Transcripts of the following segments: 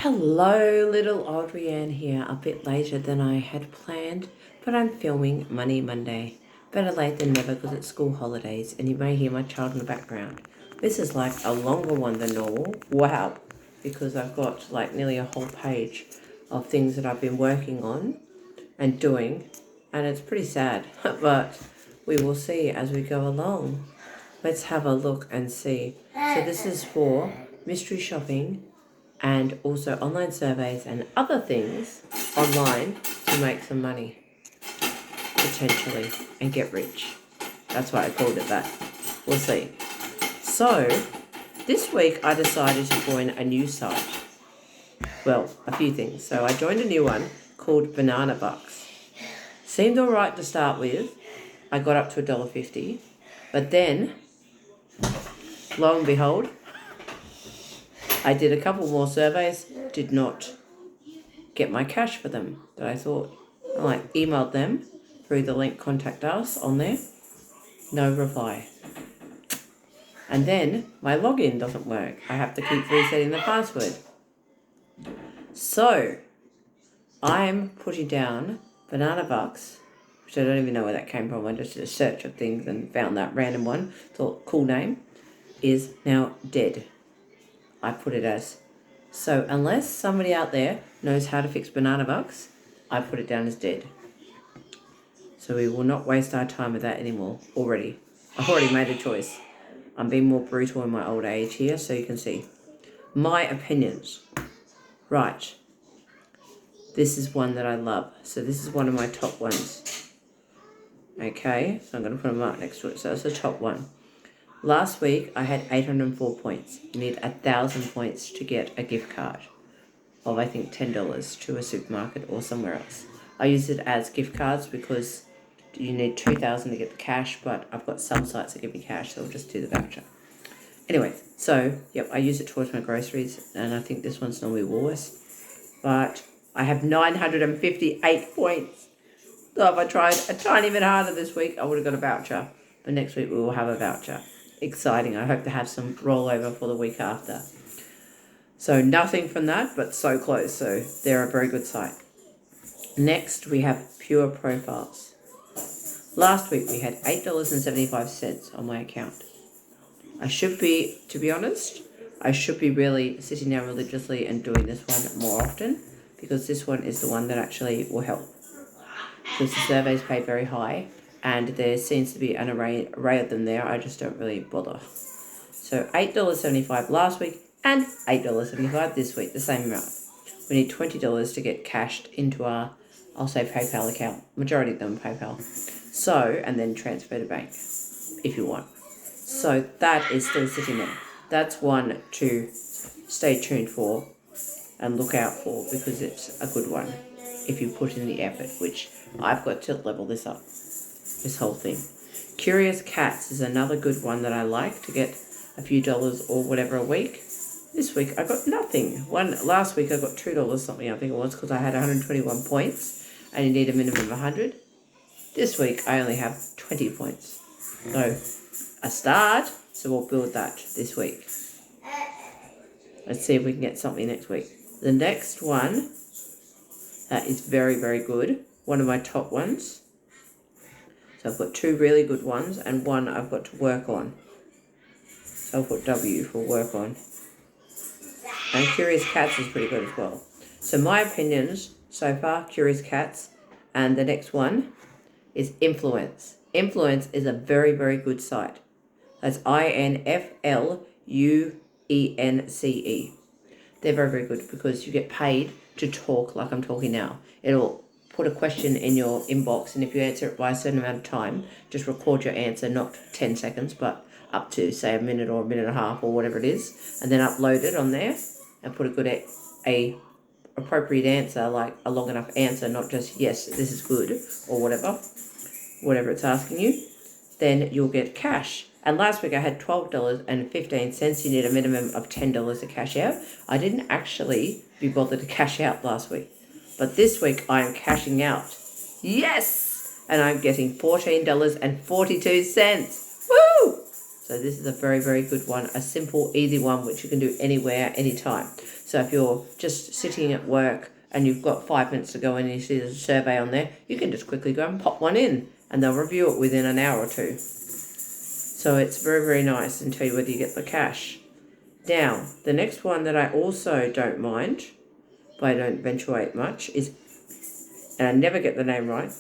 Hello, little Audrey Ann here, a bit later than I had planned, but I'm filming Money Monday. Better late than never because it's school holidays and you may hear my child in the background. This is like a longer one than normal. Wow, because I've got like nearly a whole page of things that I've been working on and doing, and it's pretty sad, but we will see as we go along. Let's have a look and see. So this is for mystery shopping and also online surveys and other things online to make some money, potentially, and get rich. That's why I called it that. We'll see. So, this week I decided to join a new site. Well, a few things. So I joined a new one called Banana Bucks. Seemed alright to start with. I got up to $1.50. But then, lo and behold, I did a couple more surveys, did not get my cash for them that I thought. I emailed them through the link contact us on there. No reply. And then my login doesn't work. I have to keep resetting the password. So I'm putting down Banana Bucks, which I don't even know where that came from. I just did a search of things and found that random one. Thought cool name, is now dead. I put it as. So unless somebody out there knows how to fix Banana Bucks, I put it down as dead. So we will not waste our time with that anymore. I've already made a choice. I'm being more brutal in my old age here, so you can see. My opinions. Right. This is one that I love. So this is one of my top ones. Okay, so I'm going to put a mark next to it. So that's the top one. Last week, I had 804 points. You need 1,000 points to get a gift card of, I think, $10 to a supermarket or somewhere else. I use it as gift cards because you need 2,000 to get the cash, but I've got some sites that give me cash, so I'll just do the voucher. Anyway, so, yep, I use it towards my groceries, and I think this one's normally Woolworths. But I have 958 points. So if I tried a tiny bit harder this week, I would have got a voucher. But next week, we will have a voucher. Exciting. I hope to have some rollover for the week after. So nothing from that, but so close. So they're a very good site. Next, we have Pure Profiles. Last week, we had $8.75 on my account. I should be, to be honest, I should be really sitting down religiously and doing this one more often, because this one is the one that actually will help. Because the surveys pay very high, and there seems to be an array of them there. I just don't really bother. So $8.75 last week and $8.75 this week, the same amount. We need $20 to get cashed into our, I'll say, PayPal account. Majority of them are PayPal. So, and then transfer to bank if you want. So that is still sitting there. That's one to stay tuned for and look out for, because it's a good one if you put in the effort, which I've got to level this up. This whole thing. Curious Cats is another good one that I like to get a few dollars or whatever a week. This week I got nothing. Last week I got $2 something, I think it was, because I had 121 points and you need a minimum of 100. This week I only have 20 points. So a start, so we'll build that this week. Let's see if we can get something next week. The next one is very, very good. One of my top ones. So I've got two really good ones and one I've got to work on. So I'll put W for work on. And Curious Cats is pretty good as well. So my opinions so far, Curious Cats, and the next one is Influence. Influence is a very, very good site. That's INFLUENCE. They're very, very good because you get paid to talk like I'm talking now. It'll put a question in your inbox, and if you answer it by a certain amount of time, just record your answer, not 10 seconds, but up to, say, a minute or a minute and a half or whatever it is, and then upload it on there and put a good, appropriate answer, like a long enough answer, not just, yes, this is good, or whatever it's asking you, then you'll get cash. And last week I had $12.15. You need a minimum of $10 to cash out. I didn't actually be bothered to cash out last week. But this week I am cashing out. Yes! And I'm getting $14.42. Woo! So this is a very, very good one, a simple, easy one, which you can do anywhere, anytime. So if you're just sitting at work and you've got 5 minutes to go and you see there's a survey on there, you can just quickly go and pop one in and they'll review it within an hour or two. So it's very, very nice and tell you whether you get the cash. Now, the next one that I also don't mind, but I don't eventuate much, is, and I never get the name right,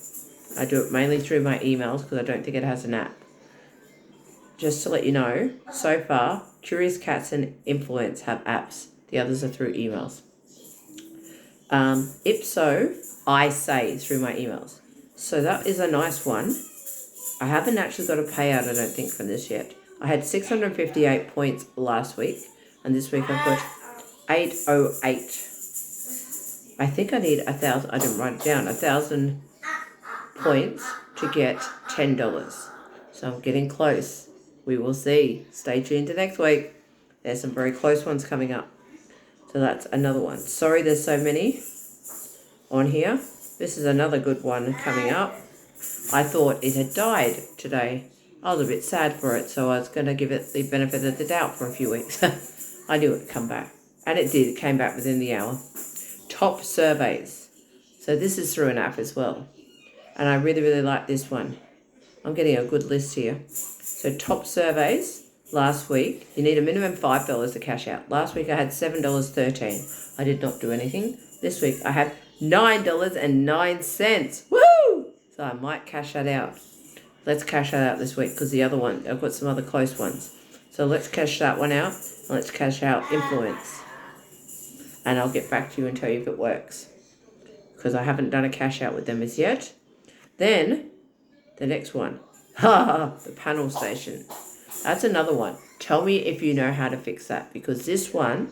I do it mainly through my emails because I don't think it has an app. Just to let you know, so far, Curious Cats and Influence have apps. The others are through emails. Ipso, I say through my emails. So that is a nice one. I haven't actually got a payout, I don't think, from this yet. I had 658 points last week, and this week I've got 808. I think I need 1,000, I didn't write it down, 1,000 points to get $10. So I'm getting close. We will see. Stay tuned to next week. There's some very close ones coming up. So that's another one. Sorry there's so many on here. This is another good one coming up. I thought it had died today. I was a bit sad for it, so I was going to give it the benefit of the doubt for a few weeks. I knew it would come back. And it did. It came back within the hour. Top surveys. So this is through an app as well. And I really, really like this one. I'm getting a good list here. So top surveys last week, you need a minimum $5 to cash out. Last week I had $7.13. I did not do anything. This week I have $9.09. Woo! So I might cash that out. Let's cash that out this week because the other one, I've got some other close ones. So let's cash that one out. And let's cash out Influence. And I'll get back to you and tell you if it works. Because I haven't done a cash out with them as yet. Then, the next one. The panel station. That's another one. Tell me if you know how to fix that. Because this one,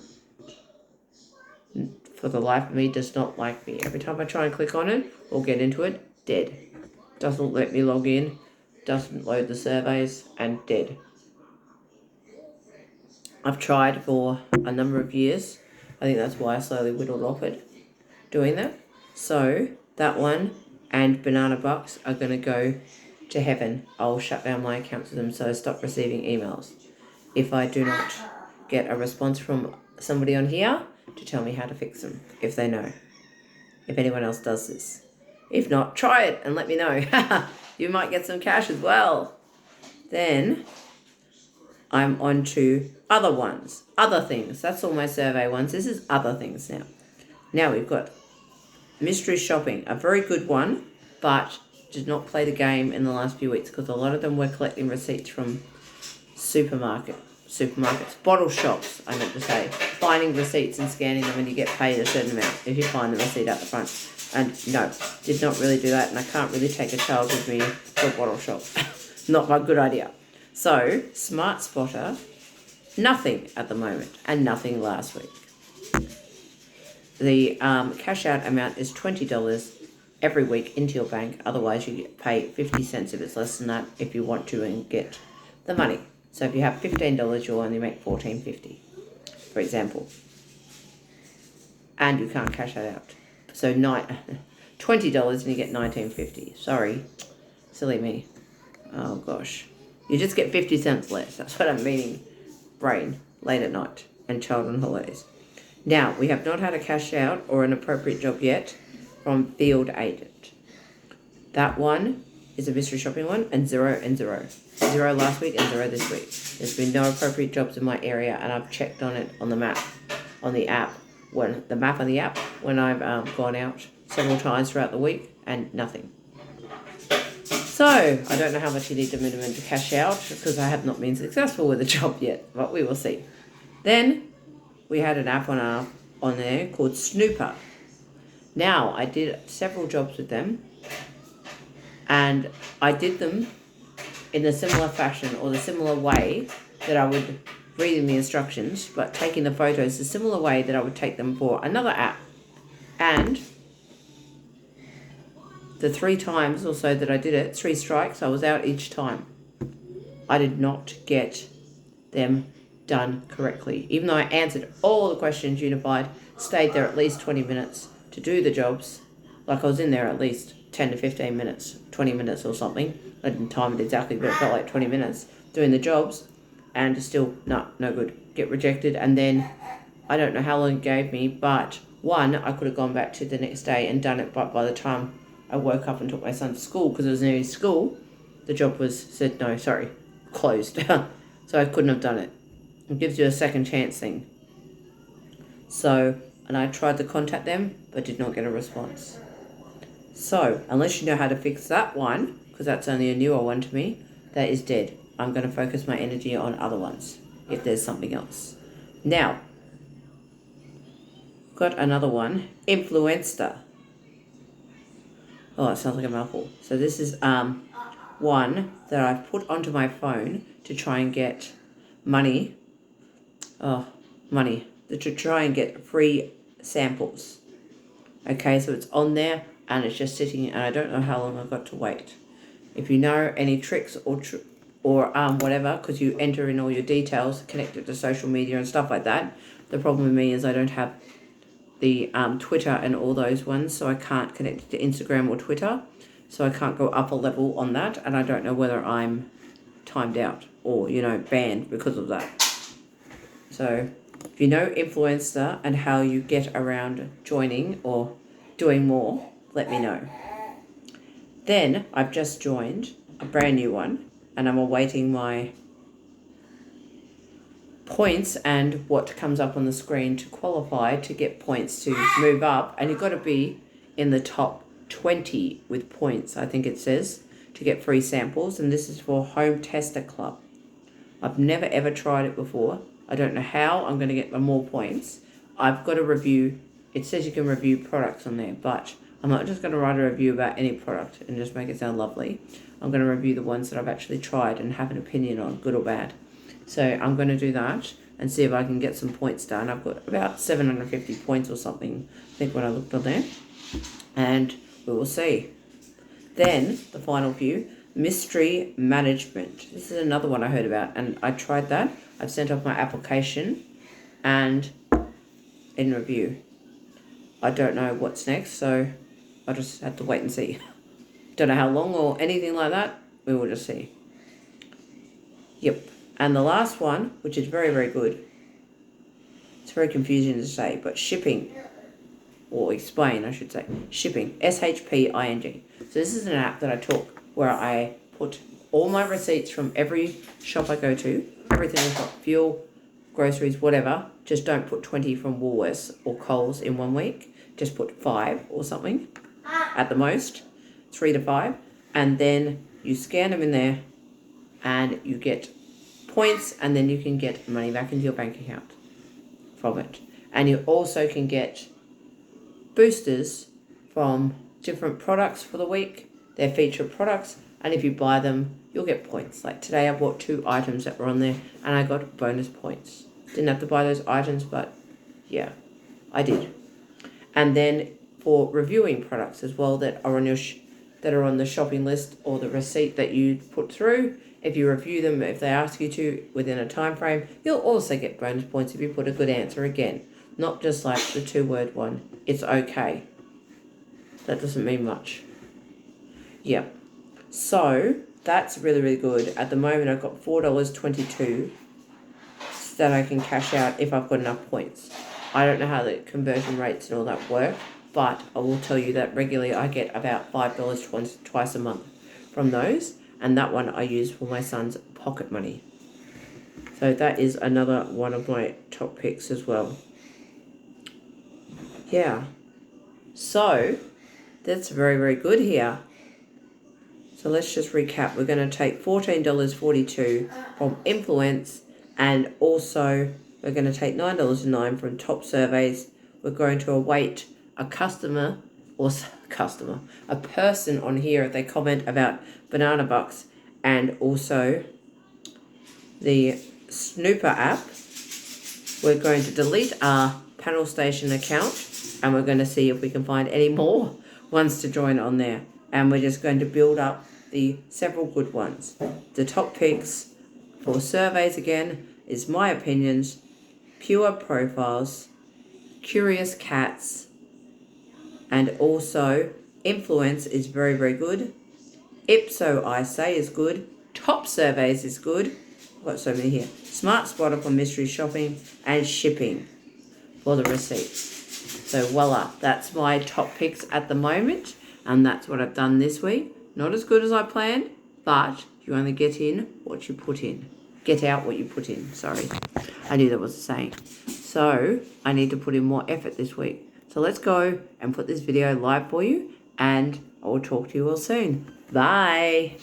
for the life of me, does not like me. Every time I try and click on it or get into it, dead. Doesn't let me log in. Doesn't load the surveys. And dead. I've tried for a number of years. I think that's why I slowly whittled off it. Doing that. So, that one and Banana Bucks are going to go to heaven. I'll shut down my accounts with them so I stop receiving emails. If I do not get a response from somebody on here to tell me how to fix them, if they know. If anyone else does this. If not, try it and let me know. You might get some cash as well. Then I'm on to other ones, other things. That's all my survey ones. This is other things now. Now we've got mystery shopping, a very good one, but did not play the game in the last few weeks because a lot of them were collecting receipts from supermarkets, bottle shops, I meant to say, finding receipts and scanning them and you get paid a certain amount if you find the receipt out the front. And no, did not really do that, and I can't really take a child with me to a bottle shop. Not a good idea. So, Smart Spotter, nothing at the moment, and nothing last week. The cash out amount is $20 every week into your bank. Otherwise, you get paid 50 cents if it's less than that if you want to and get the money. So if you have $15, you'll only make $14.50, for example. And you can't cash that out. So $20 and you get $19.50. Sorry, silly me. Oh gosh, you just get 50 cents less. That's what I'm meaning. Brain late at night and child on holidays. Now we have not had a cash out or an appropriate job yet from Field Agent. That one is a mystery shopping one, and 0 and 0. 0 last week and 0 this week. There's been no appropriate jobs in my area, and I've checked on it on the map, on the app. When I've gone out several times throughout the week, and nothing. So, I don't know how much you need the minimum to cash out, because I have not been successful with the job yet, but we will see. Then, we had an app on there called Snooper. Now, I did several jobs with them, and I did them in a similar fashion, or the similar way that I would reading the instructions, but taking the photos the similar way that I would take them for another app. And the 3 times or so that I did it, 3 strikes, I was out each time. I did not get them done correctly. Even though I answered all the questions unified, stayed there at least 20 minutes to do the jobs, like I was in there at least 10 to 15 minutes, 20 minutes or something. I didn't time it exactly, but it felt like 20 minutes doing the jobs. and still, no good. Get rejected. And then I don't know how long it gave me, but one, I could have gone back to the next day and done it, but by the time I woke up and took my son to school, because it was near school, the job said no, sorry, closed. So I couldn't have done it. It gives you a second chance thing. So, and I tried to contact them, but did not get a response. So, unless you know how to fix that one, because that's only a newer one to me, that is dead. I'm going to focus my energy on other ones, if there's something else. Now, got another one, Influenster. Oh, it sounds like a mouthful. So this is one that I've put onto my phone to try and get money. To try and get free samples. Okay, so it's on there and it's just sitting, and I don't know how long I've got to wait. If you know any tricks or whatever, because you enter in all your details connected to social media and stuff like that. The problem with me is I don't have the Twitter and all those ones, so I can't connect it to Instagram or Twitter, so I can't go up a level on that, and I don't know whether I'm timed out or banned because of that. So if you know Influencer and how you get around joining or doing more, let me know. Then I've just joined a brand new one, and I'm awaiting my points and what comes up on the screen to qualify to get points to move up. And you've got to be in the top 20 with points, I think it says, to get free samples. And this is for Home Tester Club. I've never ever tried it before. I don't know how I'm going to get the more points. I've got to review. It says you can review products on there, but I'm not just going to write a review about any product and just make it sound lovely. I'm going to review the ones that I've actually tried and have an opinion on, good or bad. So I'm going to do that and see if I can get some points done. I've got about 750 points or something, I think, when I looked on there. And we will see. Then, the final few, mystery management. This is another one I heard about, and I tried that. I've sent off my application and in review. I don't know what's next, so I just have to wait and see. Don't know how long or anything like that. We will just see. Yep. And the last one, which is very, very good. It's very confusing to say, but shipping, or explain, I should say. Shipping, SHPING. So this is an app that I took where I put all my receipts from every shop I go to, everything I've got, fuel, groceries, whatever. Just don't put 20 from Woolworths or Coles in 1 week. Just put 5 or something at the most, 3 to 5. And then you scan them in there and you get points, and then you can get money back into your bank account from it. And you also can get boosters from different products for the week. They're featured products, and if you buy them, you'll get points. Like today I bought 2 items that were on there and I got bonus points. Didn't have to buy those items, but yeah, I did. And then for reviewing products as well that are on your that are on the shopping list or the receipt that you put through, if you review them, if they ask you to within a time frame, you'll also get bonus points if you put a good answer again. Not just like the 2-word one, it's okay. That doesn't mean much. Yeah. So that's really, really good. At the moment, I've got $4.22 that I can cash out if I've got enough points. I don't know how the conversion rates and all that work, but I will tell you that regularly I get about $5 twice a month from those. And that one I use for my son's pocket money. So that is another one of my top picks as well. Yeah. So that's very, very good here. So let's just recap. We're going to take $14.42 from Influence, and also we're going to take $9.09 from Top Surveys. We're going to await a person on here if they comment about Banana Bucks and also the Snooper app. We're going to delete our Panel Station account, and we're going to see if we can find any more ones to join on there. And we're just going to build up the several good ones. The top picks for surveys again is My Opinions, Pure Profiles, Curious Cats, and also Influence is very, very good. Ipso, I say, is good. Top Surveys is good. got so many here. Smart Spotter for mystery shopping and shipping for the receipts. So voila, that's my top picks at the moment, and that's what I've done this week. Not as good as I planned, but you only get in what you put in. Get out what you put in, sorry. I knew that was a saying. So I need to put in more effort this week. So let's go and put this video live for you, and I will talk to you all soon. Bye.